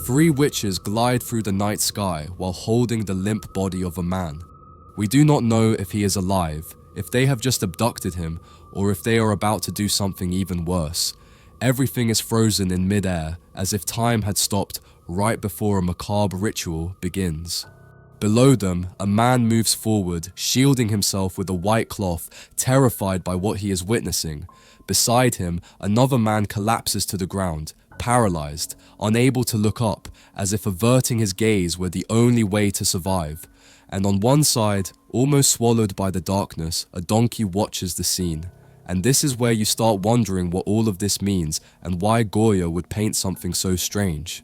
Three witches glide through the night sky while holding the limp body of a man. We do not know if he is alive, if they have just abducted him, or if they are about to do something even worse. Everything is frozen in mid-air, as if time had stopped right before a macabre ritual begins. Below them, a man moves forward, shielding himself with a white cloth, terrified by what he is witnessing. Beside him, another man collapses to the ground, paralyzed, unable to look up, as if averting his gaze were the only way to survive. And on one side, almost swallowed by the darkness, a donkey watches the scene. And this is where you start wondering what all of this means and why Goya would paint something so strange.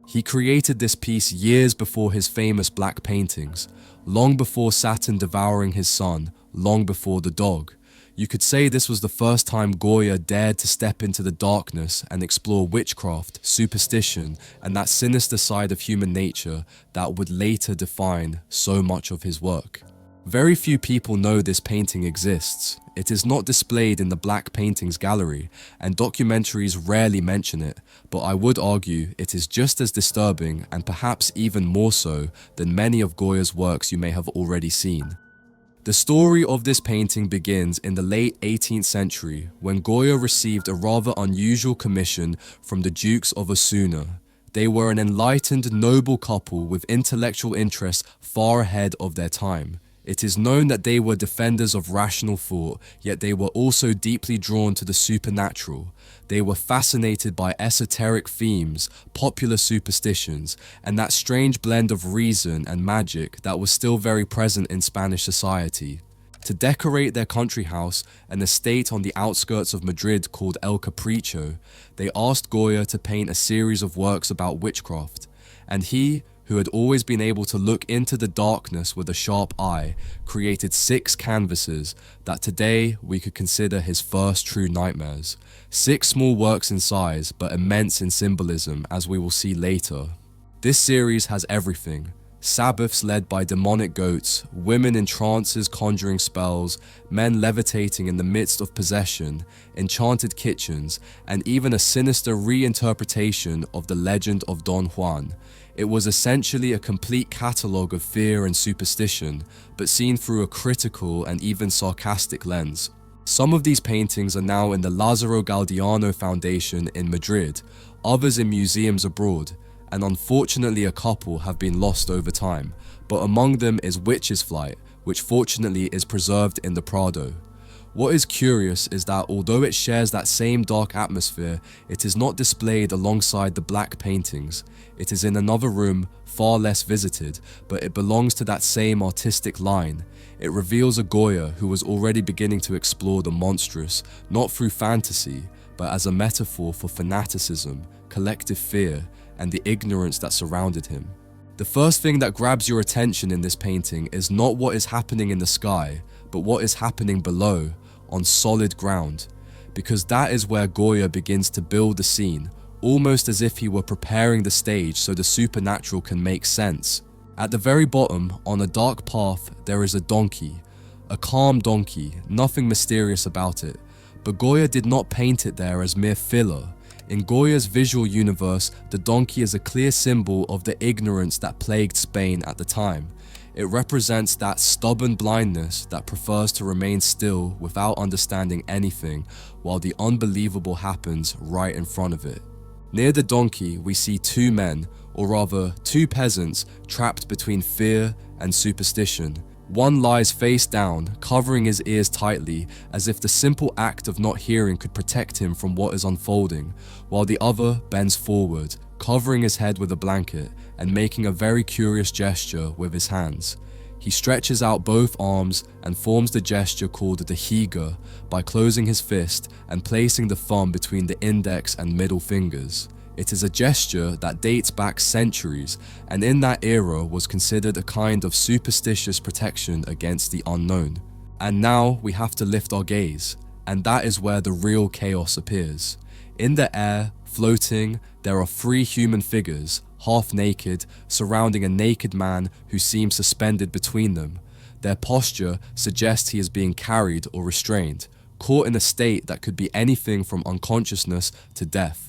He created this piece years before his famous black paintings, long before Saturn devouring his son, long before the dog. You could say this was the first time Goya dared to step into the darkness and explore witchcraft, superstition, and that sinister side of human nature that would later define so much of his work. Very few people know this painting exists. It is not displayed in the Black Paintings gallery, and documentaries rarely mention it, but I would argue it is just as disturbing and perhaps even more so than many of Goya's works you may have already seen. The story of this painting begins in the late 18th century when Goya received a rather unusual commission from the Dukes of Osuna. They were an enlightened, noble couple with intellectual interests far ahead of their time. It is known that they were defenders of rational thought, yet they were also deeply drawn to the supernatural. They were fascinated by esoteric themes, popular superstitions, and that strange blend of reason and magic that was still very present in Spanish society. To decorate their country house, an estate on the outskirts of Madrid called El Capricho, they asked Goya to paint a series of works about witchcraft, and he, who had always been able to look into the darkness with a sharp eye, created 6 canvases that today we could consider his first true nightmares. 6 small works in size, but immense in symbolism, as we will see later. This series has everything: Sabbaths led by demonic goats, women in trances conjuring spells, men levitating in the midst of possession, enchanted kitchens, and even a sinister reinterpretation of the legend of Don Juan. It was essentially a complete catalogue of fear and superstition, but seen through a critical and even sarcastic lens. Some of these paintings are now in the Lázaro Galdiano Foundation in Madrid, others in museums abroad, and unfortunately a couple have been lost over time, but among them is Witch's Flight, which fortunately is preserved in the Prado. What is curious is that although it shares that same dark atmosphere, it is not displayed alongside the black paintings. It is in another room, far less visited, but it belongs to that same artistic line. It reveals a Goya who was already beginning to explore the monstrous, not through fantasy, but as a metaphor for fanaticism, collective fear, and the ignorance that surrounded him. The first thing that grabs your attention in this painting is not what is happening in the sky, but what is happening below, on solid ground, because that is where Goya begins to build the scene, almost as if he were preparing the stage so the supernatural can make sense. At the very bottom, on a dark path, there is a donkey, a calm donkey, nothing mysterious about it, but Goya did not paint it there as mere filler. In Goya's visual universe, the donkey is a clear symbol of the ignorance that plagued Spain at the time. It represents that stubborn blindness that prefers to remain still without understanding anything while the unbelievable happens right in front of it. Near the donkey, we see 2 men, or rather 2 peasants, trapped between fear and superstition. One lies face down, covering his ears tightly, as if the simple act of not hearing could protect him from what is unfolding, while the other bends forward, covering his head with a blanket and making a very curious gesture with his hands. He stretches out both arms and forms the gesture called the higa by closing his fist and placing the thumb between the index and middle fingers. It is a gesture that dates back centuries, and in that era was considered a kind of superstitious protection against the unknown. And now we have to lift our gaze, and that is where the real chaos appears. In the air, floating, there are 3 human figures, half naked, surrounding a naked man who seems suspended between them. Their posture suggests he is being carried or restrained, caught in a state that could be anything from unconsciousness to death.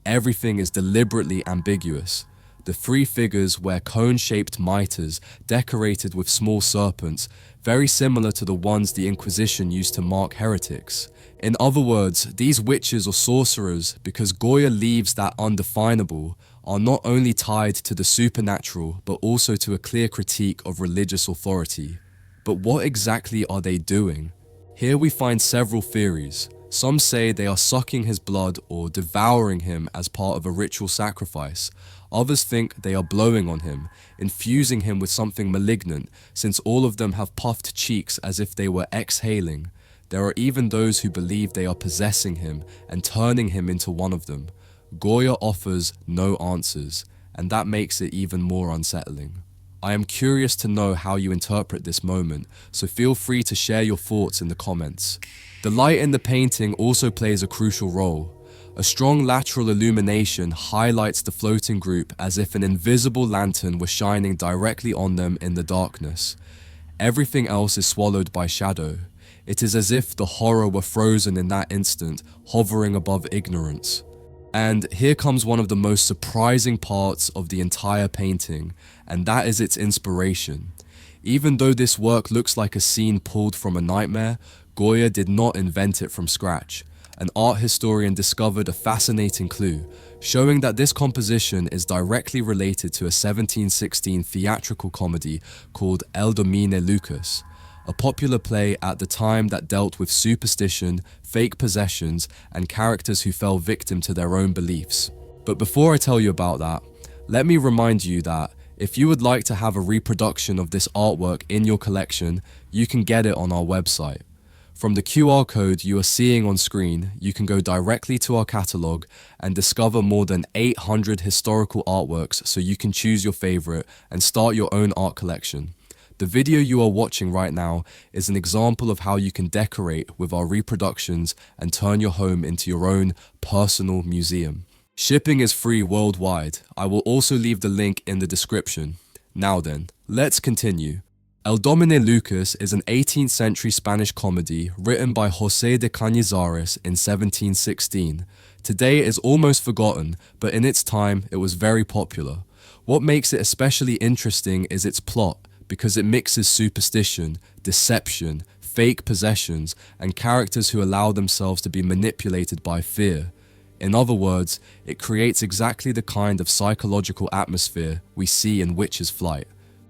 Everything is deliberately ambiguous. The three figures wear cone-shaped mitres decorated with small serpents, very similar to the ones the Inquisition used to mark heretics. In other words, these witches or sorcerers, because Goya leaves that undefinable, are not only tied to the supernatural, but also to a clear critique of religious authority. But what exactly are they doing? Here we find several theories. Some say they are sucking his blood or devouring him as part of a ritual sacrifice. Others think they are blowing on him, infusing him with something malignant, since all of them have puffed cheeks as if they were exhaling. There are even those who believe they are possessing him and turning him into one of them. Goya offers no answers, and that makes it even more unsettling. I am curious to know how you interpret this moment, so feel free to share your thoughts in the comments. The light in the painting also plays a crucial role. A strong lateral illumination highlights the floating group as if an invisible lantern were shining directly on them in the darkness. Everything else is swallowed by shadow. It is as if the horror were frozen in that instant, hovering above ignorance. And here comes one of the most surprising parts of the entire painting, and that is its inspiration. Even though this work looks like a scene pulled from a nightmare, Goya did not invent it from scratch. An art historian discovered a fascinating clue, showing that this composition is directly related to a 1716 theatrical comedy called El Domine Lucas, a popular play at the time that dealt with superstition, fake possessions, and characters who fell victim to their own beliefs. But before I tell you about that, let me remind you that if you would like to have a reproduction of this artwork in your collection, you can get it on our website. From the QR code you are seeing on screen, you can go directly to our catalogue and discover more than 800 historical artworks, so you can choose your favorite and start your own art collection. The video you are watching right now is an example of how you can decorate with our reproductions and turn your home into your own personal museum. Shipping is free worldwide. I will also leave the link in the description. Now then, let's continue. El Domine Lucas is an 18th century Spanish comedy written by José de Cañizares in 1716. Today it is almost forgotten, but in its time it was very popular. What makes it especially interesting is its plot, because it mixes superstition, deception, fake possessions, and characters who allow themselves to be manipulated by fear. In other words, it creates exactly the kind of psychological atmosphere we see in Witch's Flight.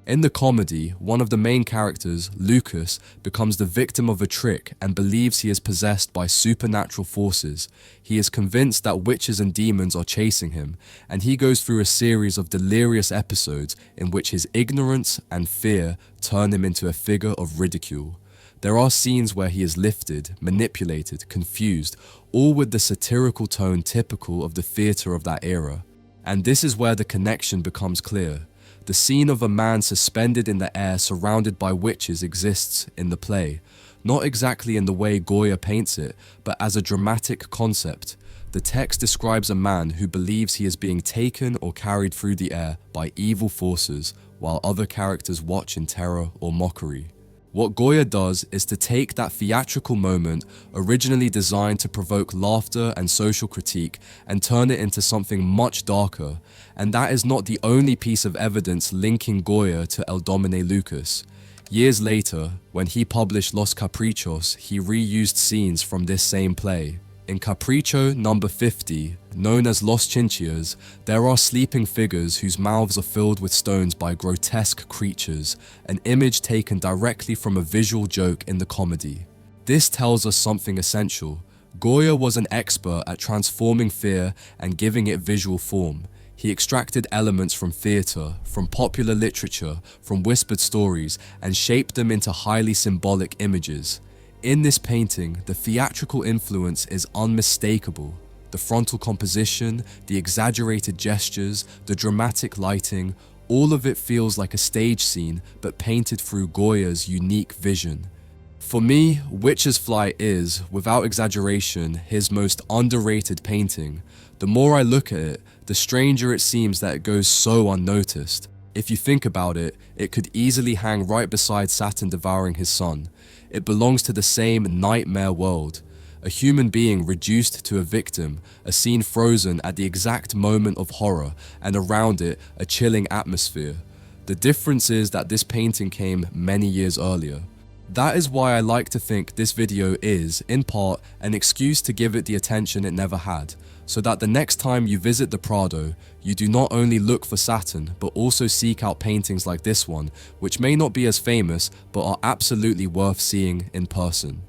In the comedy, one of the main characters, Lucas, becomes the victim of a trick and believes he is possessed by supernatural forces. He is convinced that witches and demons are chasing him, and he goes through a series of delirious episodes in which his ignorance and fear turn him into a figure of ridicule. There are scenes where he is lifted, manipulated, confused, all with the satirical tone typical of the theatre of that era. And this is where the connection becomes clear. The scene of a man suspended in the air surrounded by witches exists in the play, not exactly in the way Goya paints it, but as a dramatic concept. The text describes a man who believes he is being taken or carried through the air by evil forces, while other characters watch in terror or mockery. What Goya does is to take that theatrical moment, originally designed to provoke laughter and social critique, and turn it into something much darker. And that is not the only piece of evidence linking Goya to El Domine Lucas. Years later, when he published Los Caprichos, he reused scenes from this same play. In Capricho number 50, known as Los Chinchillas, there are sleeping figures whose mouths are filled with stones by grotesque creatures, an image taken directly from a visual joke in the comedy. This tells us something essential. Goya was an expert at transforming fear and giving it visual form. He extracted elements from theatre, from popular literature, from whispered stories, and shaped them into highly symbolic images. In this painting, the theatrical influence is unmistakable. The frontal composition, the exaggerated gestures, the dramatic lighting, all of it feels like a stage scene, but painted through Goya's unique vision. For me, Witch's Flight is, without exaggeration, his most underrated painting. The more I look at it, the stranger it seems that it goes so unnoticed. If you think about it, it could easily hang right beside Saturn devouring his son. It belongs to the same nightmare world. a human being reduced to a victim, a scene frozen at the exact moment of horror, and around it, a chilling atmosphere. The difference is that this painting came many years earlier. That is why I like to think this video is, in part, an excuse to give it the attention it never had, so that the next time you visit the Prado, you do not only look for Saturn, but also seek out paintings like this one, which may not be as famous, but are absolutely worth seeing in person.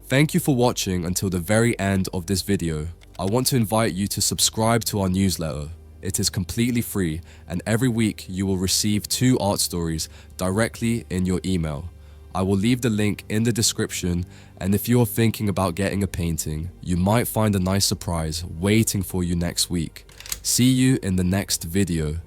Thank you for watching until the very end of this video. I want to invite you to subscribe to our newsletter. It is completely free, and every week you will receive 2 art stories directly in your email. I will leave the link in the description, and if you are thinking about getting a painting, you might find a nice surprise waiting for you next week. See you in the next video.